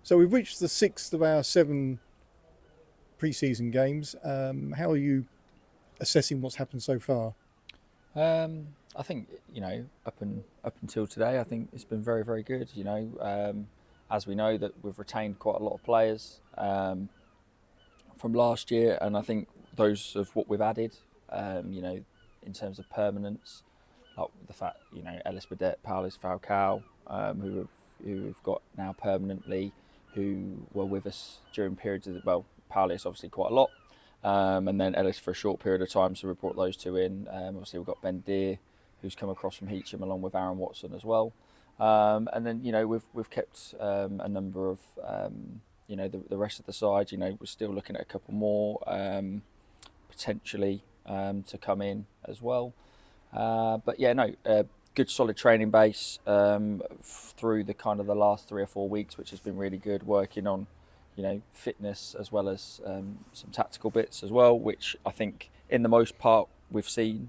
So we've reached the sixth of our 7 pre-season games. How are you assessing what's happened so far? I think up until today, I think it's been very very good. As we know that we've retained quite a lot of players from last year, and I think those of what we've added, in terms of permanence, like the fact Ellis Burdett, Paulis Falcao, who we've got now permanently, who were with us during periods of Paulis obviously quite a lot, and then Ellis for a short period of time. So we brought those two in. Obviously we've got Ben Deere, who's come across from Heacham along with Aaron Watson as well. And then we've kept a number of the rest of the side. We're still looking at a couple more potentially to come in as well. But yeah, no, good solid training base through the kind of the last 3 or 4 weeks, which has been really good. Working on fitness as well as some tactical bits as well, which I think in the most part we've seen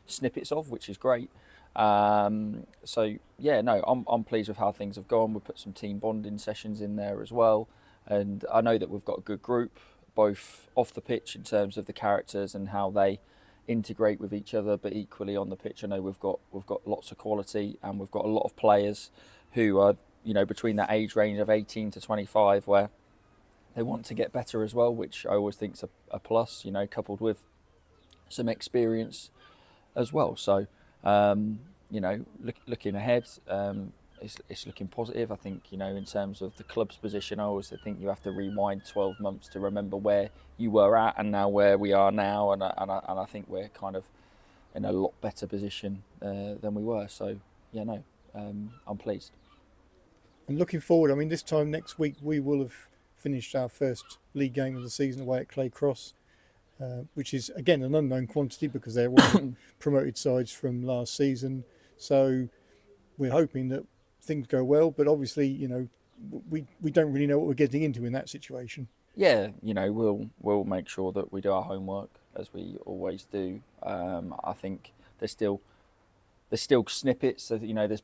snippets of, which is great. So yeah, no, I'm pleased with how things have gone. We put some team bonding sessions in there as well, and I know that we've got a good group, both off the pitch in terms of the characters and how they integrate with each other, but equally on the pitch, I know we've got lots of quality, and we've got a lot of players who are between that age range of 18 to 25, where they want to get better as well, which I always think is a plus. Coupled with some experience as well. So, looking ahead, it's looking positive. I think, in terms of the club's position, I always think you have to rewind 12 months to remember where you were at and now where we are now. And I think we're kind of in a lot better position than we were. So, yeah, no, I'm pleased. And looking forward, I mean, this time next week we will have finished our first league game of the season away at Clay Cross, which is again an unknown quantity because they're one of the promoted sides from last season. So we're hoping that things go well, but obviously, we don't really know what we're getting into in that situation. Yeah, we'll make sure that we do our homework as we always do. I think there's still snippets. So, there's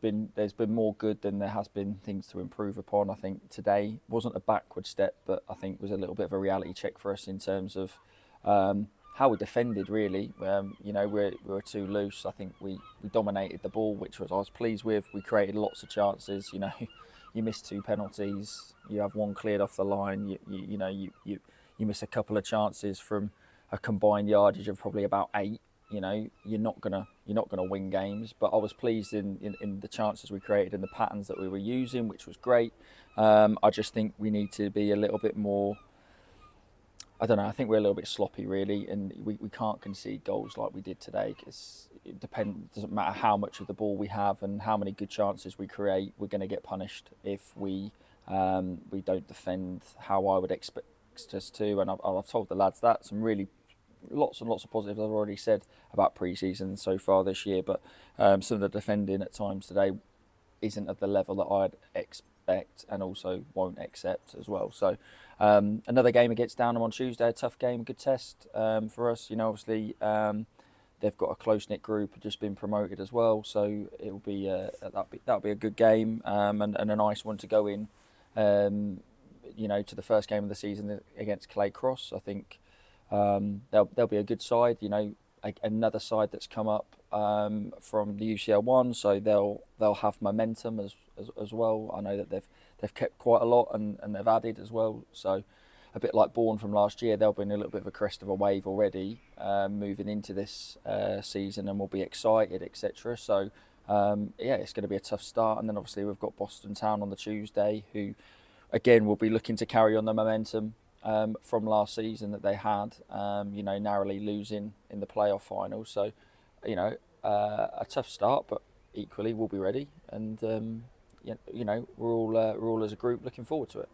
been more good than there has been things to improve upon. I think today wasn't a backward step, but I think was a little bit of a reality check for us in terms of how we defended. Really, we were too loose. I think we dominated the ball, which I was pleased with. We created lots of chances. You miss 2 penalties. You have one cleared off the line. You miss a couple of chances from a combined yardage of probably about 8. You're not gonna win games, but I was pleased in the chances we created and the patterns that we were using, which was great. I just think we need to be a little bit more. I don't know. I think we're a little bit sloppy, really, and we can't concede goals like we did today. Because it doesn't matter how much of the ball we have and how many good chances we create. We're going to get punished if we don't defend how I would expect us to. And I've told the lads that some really lots and lots of positives I've already said about pre-season so far this year, but some of the defending at times today isn't at the level that I'd expect and also won't accept as well. So another game against Downham on Tuesday, a tough game, good test for us. Obviously they've got a close-knit group, just been promoted as well, so it'll be that'll be a good game and a nice one to go in. To the first game of the season against Clay Cross. I think they'll be a good side. Another side that's come up from the UCL1, so they'll have momentum as well. I know that they've kept quite a lot and they've added as well. So a bit like Bourne from last year, they'll be in a little bit of a crest of a wave already moving into this season, and we'll be excited, etc. So yeah, it's going to be a tough start, and then obviously we've got Boston Town on the Tuesday, who again will be looking to carry on the momentum from last season that they had, narrowly losing in the playoff final. So, a tough start, but equally we'll be ready, and we're all as a group looking forward to it.